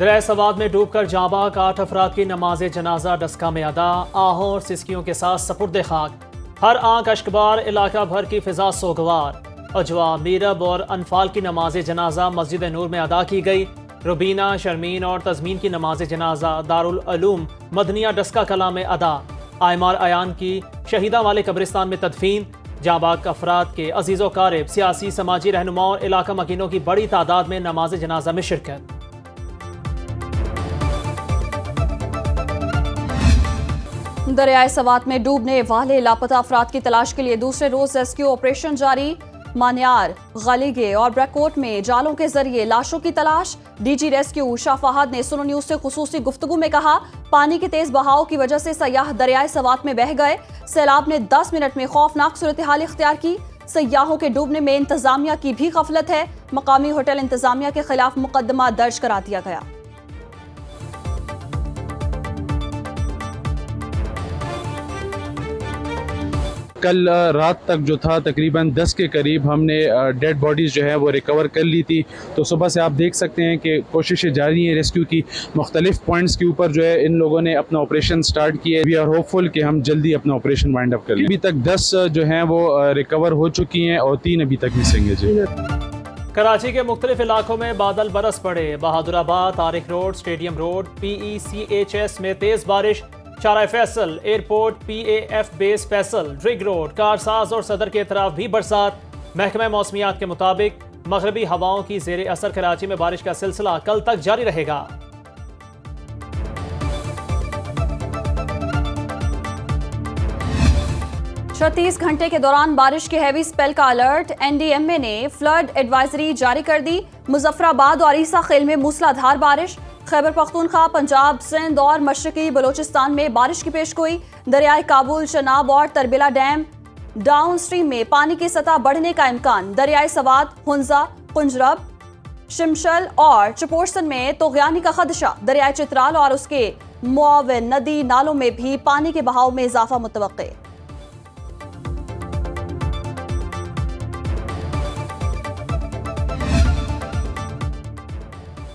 दरिया सवाद में डूबकर जांबाक 8 अफराद की नमाज जनाजा डस्का में अदा। आहों और सिसकियों के साथ सपुर्द खाक। हर आंख अश्कबार, इलाका भर की फिजा सोगवार। अजवा, मीरब और अनफाल की नमाज जनाजा मस्जिद नूर में अदा की गई। रुबीना, शर्मीन और तजमीन की नमाज जनाजा दारुल उलूम मदनिया डस्का कला में अदा। आयमार अयान की शहीदा वाले कब्रिस्तान में तदफीन। जांबाक अफराद के अजीज़ो कारब, सियासी समाजी रहनुमाओं और इलाका मकीनों की बड़ी तादाद में नमाज जनाजा में शिरकत। दरियाए सवात में डूबने वाले लापता अफराद की तलाश के लिए दूसरे रोज रेस्क्यू ऑपरेशन जारी। मानियार, गलीगे और ब्रैकोट में जालों के जरिए लाशों की तलाश। डीजी रेस्क्यू शाह फहद ने सुनो न्यूज से खुसूसी गुफ्तगू में कहा, पानी के तेज बहाव की वजह से सयाह दरियाए सवात में बह गए। सैलाब ने 10 मिनट में खौफनाक सूरत हाल इख्तियार की। सयाहों के डूबने में इंतजामिया की भी गफलत है। मकामी होटल इंतजामिया के खिलाफ मुकदमा दर्ज करा दिया गया। कल रात तक जो था तकरीबन 10 के करीब हमने डेड बॉडीज़ जो है वो रिकवर कर ली थी। तो सुबह से आप देख सकते हैं कि कोशिशें जारी हैं रेस्क्यू की। मुख्तलिफ पॉइंट्स के ऊपर जो है इन लोगों ने अपना ऑपरेशन स्टार्ट किया है। वी आर होपफुल कि हम जल्दी अपना ऑपरेशन वाइंड अप कर लें। अभी तक 10 जो हैं वो रिकवर हो चुकी हैं और 3 अभी तक मिसिंग है जी। कराची के मुख्तलिफ इलाकों में बादल बरस पड़े। Bahadurabad, Tariq road, stadium road, PECHS में तेज बारिश। चारा Faisal, airport, PAF base Faisal, Drigh road, Karsaz और सदर के तरफ भी बरसात। महकमा मौसमियात के मुताबिक मगरबी हवाओं की जेर असर कराची में बारिश का सिलसिला कल तक जारी रहेगा। 36 घंटे के दौरान बारिश के हैवी स्पेल का अलर्ट। NDMA ने फ्लड एडवाइजरी जारी कर दी। मुजफ्फराबाद और ईसा खेल में मूसलाधार बारिश। खैबर पख्तूनख्वा, पंजाब, सिंध और मशरकी बलोचिस्तान में बारिश की पेशगोई। दरियाए काबुल, चनाब और तरबिला डैम डाउन स्ट्रीम में पानी की सतह बढ़ने का इम्कान। दरियाए सवात, हुंजा, कुंजरब, शिमशल और चपोरसन में तोगयानी का खदशा। दरियाए चित्राल और उसके मुआविन नदी नालों में भी पानी के बहाव में इजाफा मुतवक्के।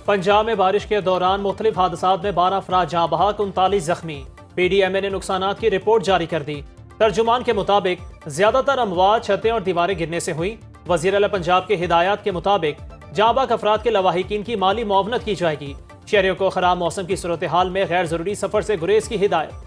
पंजाब में बारिश के दौरान मुख्तलिफ हादसात में 12 अफराद जाँ बहक, 39 जख्मी। PDMA ने नुकसानात की रिपोर्ट जारी कर दी। तर्जुमान के मुताबिक ज्यादातर अमवात छतें और दीवारें गिरने से हुई। वज़ीर आला पंजाब के हिदायत के मुताबिक जाँ बहक अफराद के लवाहिकीन की माली मुआवनत की जाएगी। शहरियों को खराब मौसम की सूरत हाल में गैर जरूरी सफर से गुरेज की हिदायत।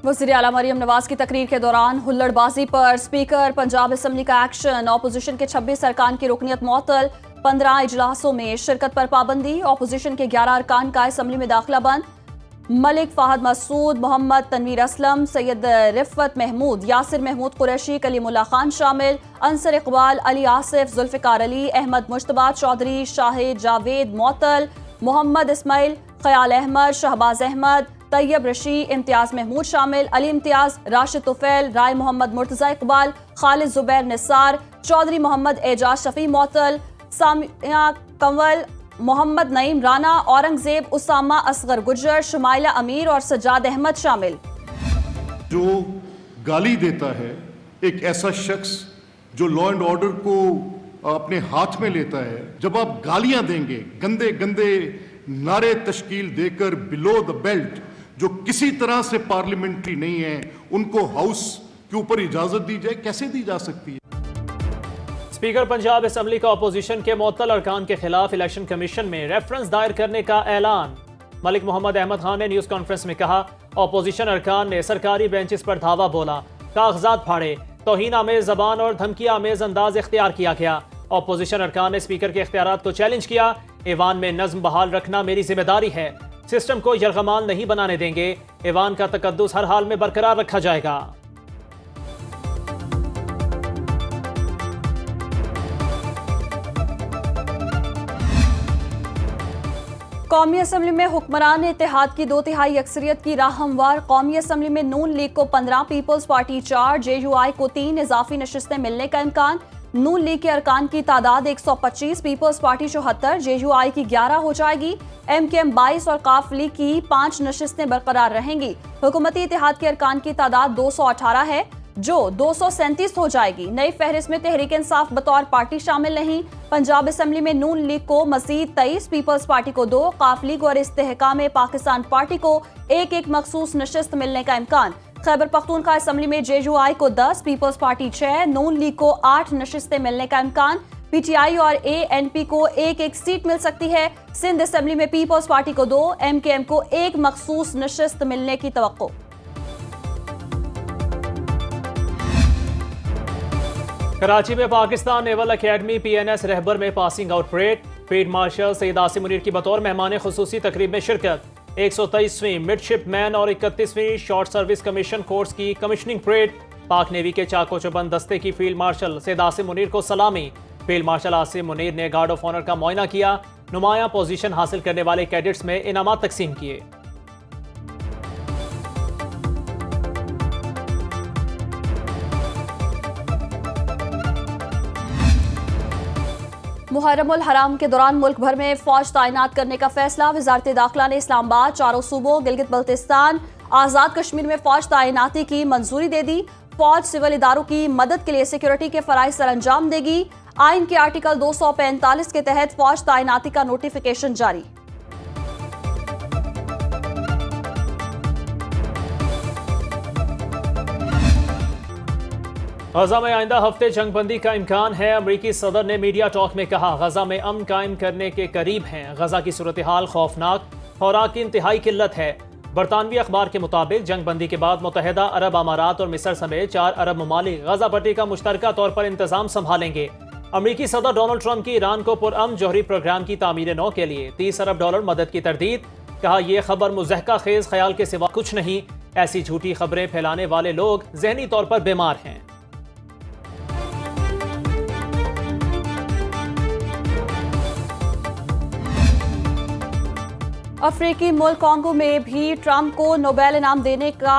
वज़ीर आला मरियम नवाज की तकरीर के दौरान हुल्लड़बाजी पर स्पीकर पंजाब असम्बली का एक्शन। ऑपोजिशन के 26 अरकान की रुकनियत मुअत्तल। 15 इजलासों में शिरकत पर पाबंदी। ऑपोजिशन के 11 अरकान का असम्बली में दाखिला बंद। मलिक फाहद मसूद, मोहम्मद तनवीर असलम, सैयद रिफत महमूद, यासिर महमूद कुरैशी, कलीमुल्लाह खान शामिल। अंसर इकबाल, अली आसिफ, जुल्फ़िकार अली, अहमद मुश्तबा चौधरी, शाहिद जावेद मुअत्तल, मोहम्मद इस्माइल, ख़याल अहमद, शहबाज अहमद, तैयब रशी, इम्तियाज महमूद शामिल। अली इम्तियाज, राशिद तुफैल, राय मोहम्मद मुर्तज़ा इकबाल, खालिद जुबैर निसार, चौधरी मोहम्मद एजाज शफी मुअत्तल, सामिया कंवल, मोहम्मद नईम राना, औरंगजेब, उसामा असगर गुज्जर, शुमाइला अमीर और सज्जाद अहमद शामिल। जो गाली देता है, एक ऐसा शख्स जो लॉ एंड ऑर्डर को अपने हाथ में लेता है, जब आप गालियां देंगे, गंदे गंदे नारे तश्कील देकर बिलो द बेल्ट, जो किसी तरह से पार्लियामेंट्री नहीं है, उनको हाउस के ऊपर इजाजत दी जाए, कैसे दी जा सकती है? स्पीकर पंजाब असम्बली का अपोजिशन के मुअत्तल अरकान के खिलाफ इलेक्शन कमीशन में रेफरेंस दायर करने का ऐलान। मलिक मोहम्मद अहमद खान ने न्यूज कॉन्फ्रेंस में कहा, अपोजिशन अरकान ने सरकारी बेंचेस पर धावा बोला, कागजात फाड़े, तौहीन आमेज जबान और धमकी आमेज अंदाज इख्तियार किया गया। अपोजिशन अरकान ने स्पीकर के इख्तियारात को चैलेंज किया। ईवान में नज्म बहाल रखना मेरी जिम्मेदारी है। सिस्टम को यरगमाल नहीं बनाने देंगे। ईवान का तकद्दुस हर हाल में बरकरार रखा जाएगा। कौमी असम्बली में हुक्मरान इत्तेहाद की 2/3 अक्सरियत की राह हमवार। कौमी असम्बली में नून लीग को 15, पीपल्स पार्टी 4, JUI को 3 इजाफी नशिस्तें मिलने का इम्कान। नून लीग के अरकान की तादाद 125, पीपल्स पार्टी 74, जेयूआई की 11 हो जाएगी। एमकेएम 22 और काफ लीग की 5 नशिस्तें बरकरार रहेंगी। हुकूमती इत्तेहाद के अरकान की तादाद 218 है, जो 237 हो जाएगी। नई फहरिस्त में तहरीक इंसाफ बतौर पार्टी शामिल नहीं। पंजाब असेंबली में नून लीग को मजीद 23, पीपल्स पार्टी को 2, काफ लीग और इस्तेहकाम पाकिस्तान पार्टी को एक मखसूस नशिस्त मिलने का इम्कान। खैबर पख्तूनख्वा असेंबली में जेयूआई को 10, पीपल्स पार्टी 6, नून लीग को 8 नशिस्तें मिलने का इम्कान। पीटीआई और एएनपी को एक सीट मिल सकती है। सिंध असेंबली में पीपल्स पार्टी को 2, एमकेएम को 1 मखसूस नशिस्त मिलने की तवक्को। कराची में Pakistan naval academy PNS Rahbar में passing out parade. Field marshal Syed Asim Munir की बतौर मेहमान खुसूसी तकरीब में शिरकत। 123वीं मिडशिपमैन और 31वीं शॉर्ट सर्विस कमीशन कोर्स की कमिश्निंग परेड। पाक नेवी के चाको चौबंद दस्ते की फील्ड मार्शल सईद आसिम मुनीर को सलामी। फील्ड मार्शल आसिम मुनीर ने गार्ड ऑफ ऑनर का मुआयना किया। नुमाया पोजीशन हासिल करने वाले कैडेट्स में इनामात तकसीम किए। मुहर्रम उल हराम के दौरान मुल्क भर में फौज तैनात करने का फैसला। वजारत दाखिला ने इस्लामाबाद, चारों सूबों, गिलगित बल्तिस्तान, आज़ाद कश्मीर में फौज तैनाती की मंजूरी दे दी। फौज सिविल इदारों की मदद के लिए सिक्योरिटी के फराइज सर अंजाम देगी। आइन के आर्टिकल 245 के तहत फौज तैनाती का नोटिफिकेशन जारी। गजा में आइंदा हफ्ते जंगबंदी का इम्कान है। अमरीकी सदर ने मीडिया टॉक में कहा, गजा में अमन कायम करने के करीब हैं। गजा की सूरत हाल खौफनाक, खुराक की इंतहाई किल्लत है। बरतानवी अखबार के मुताबिक जंगबंदी के बाद मुत्तहिदा अरब अमारात और मिस्र समेत 4 अरब ममालिक गजा पट्टी का मुश्तरका तौर पर इंतजाम संभालेंगे। अमरीकी सदर डोनाल्ड ट्रंप की ईरान को पुरअमन जौहरी प्रोग्राम की तामीर नौ के लिए $30 अरब मदद की तरदीद। कहा, यह खबर मुज़हका खेज ख्याल के सिवा कुछ नहीं। ऐसी झूठी खबरें फैलाने वाले लोग जहनी तौर पर बीमार हैं। अफ्रीकी मुल्क कांगो में भी ट्रंप को नोबेल इनाम देने का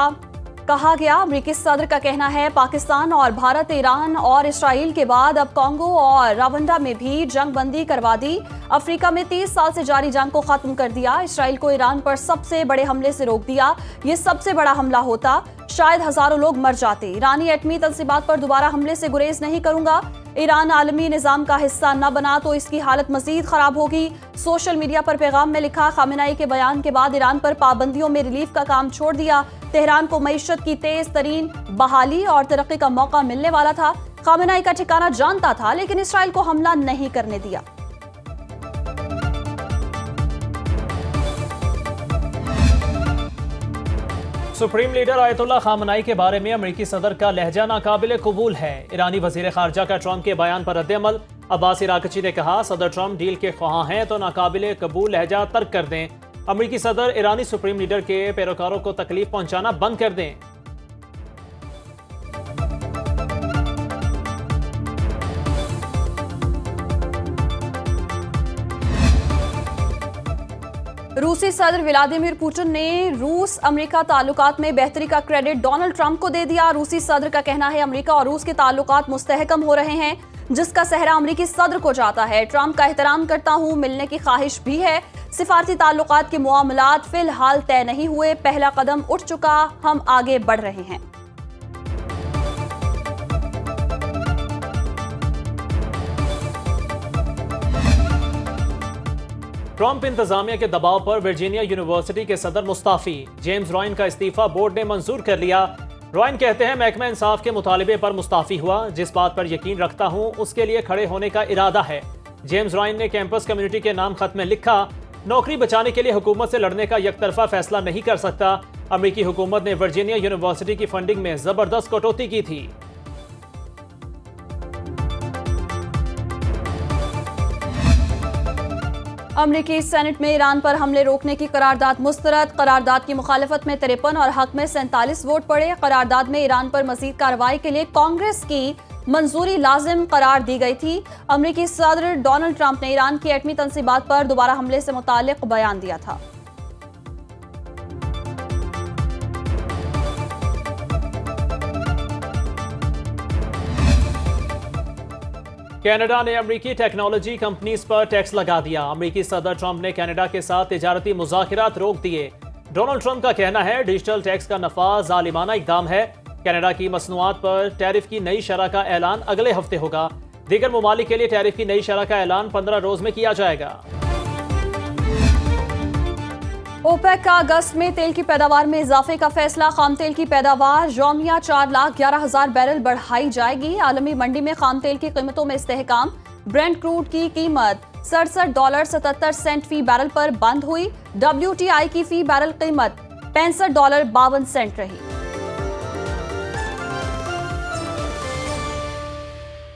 कहा गया। अमरीकी सदर का कहना है, पाकिस्तान और भारत, ईरान और इसराइल के बाद अब कांगो और रवांडा में भी जंग बंदी करवा दी। अफ्रीका में 30 साल से जारी जंग को खत्म कर दिया। इसराइल को ईरान पर सबसे बड़े हमले से रोक दिया। ये सबसे बड़ा हमला होता, शायद हजारों लोग मर जाते। ईरानी एटमी तंसीबात पर दोबारा हमले से गुरेज नहीं करूंगा। ईरान आलमी निजाम का हिस्सा न बना तो इसकी हालत मजीद खराब होगी। सोशल मीडिया पर पैगाम में लिखा, खामेनेई के बयान के बाद ईरान पर पाबंदियों में रिलीफ का काम छोड़ दिया। तेहरान को मईशत की तेज तरीन बहाली और तरक्की का मौका मिलने वाला था। खामेनेई का ठिकाना जानता था, लेकिन इसराइल को हमला नहीं करने दिया। सुप्रीम लीडर आयतुल्लाह खामेनेई के बारे में अमरीकी सदर का लहजा नाकाबिले कबूल है। ईरानी वजीर खारजा का ट्रंप के बयान पर रद्द-ए-अमल। अब्बास इराक़ची ने कहा, सदर ट्रंप डील के ख्वाह हैं तो नाकाबिले कबूल लहजा तर्क कर दें। अमरीकी सदर ईरानी सुप्रीम लीडर के पैरोकारों को तकलीफ पहुंचाना बंद कर दें। रूसी सदर व्लादिमीर पुतिन ने रूस अमेरिका ताल्लुकात में बेहतरी का क्रेडिट डोनाल्ड ट्रंप को दे दिया। रूसी सदर का कहना है, अमेरिका और रूस के ताल्लुकात मुस्तहकम हो रहे हैं, जिसका सहरा अमेरिकी सदर को जाता है। ट्रंप का एहतराम करता हूं, मिलने की ख्वाहिश भी है। सिफारती ताल्लुकात के मुआमलात फिलहाल तय नहीं हुए, पहला कदम उठ चुका, हम आगे बढ़ रहे हैं। ट्रंप इंतजामिया के दबाव पर वर्जीनिया यूनिवर्सिटी के सदर मुस्ताफी। जेम्स रॉयन का इस्तीफा बोर्ड ने मंजूर कर लिया। रॉयन कहते हैं, महकमा इंसाफ के मुतालिबे पर मुस्ताफी हुआ। जिस बात पर यकीन रखता हूं उसके लिए खड़े होने का इरादा है। जेम्स रॉयन ने कैंपस कम्युनिटी के नाम खत में लिखा, नौकरी बचाने के लिए हुकूमत से लड़ने का यकतरफा फैसला नहीं कर सकता। अमरीकी हुकूमत ने वर्जीनिया यूनिवर्सिटी की फंडिंग में जबरदस्त कटौती की थी। अमरीकी सेनेट में ईरान पर हमले रोकने की करारदाद मुस्तरद। करारदाद की मुखालफत में 53 और हक में 47 वोट पड़े। करारदाद में ईरान पर मजीद कार्रवाई के लिए कांग्रेस की मंजूरी लाजिम करार दी गई थी। अमरीकी सदर डोनाल्ड ट्रंप ने ईरान की एटमी तंसीबात पर दोबारा हमले से मुताल्लिक बयान दिया था। कनाडा ने अमेरिकी टेक्नोलॉजी कंपनीज पर टैक्स लगा दिया। अमेरिकी सदर ट्रंप ने कनाडा के साथ तिजारती मुज़ाकरात रोक दिए। डोनाल्ड ट्रंप का कहना है डिजिटल टैक्स का नफा जालिमाना इकदाम है। कनाडा की मसनूआत पर टैरिफ की नई शरह का ऐलान अगले हफ्ते होगा। दीगर ममालिक के लिए टैरिफ की नई शरह का ऐलान 15 रोज में किया जाएगा। ओपेक का अगस्त में तेल की पैदावार में इजाफे का फैसला। खाम तेल की पैदावार यौमिया 4,11,000 बैरल बढ़ाई जाएगी। आलमी मंडी में खाम तेल की कीमतों में इस्तेहकाम। ब्रेंट क्रूड की कीमत $67.77 फी बैरल पर बंद हुई। WTI की फी बैरल कीमत $65.52 रही।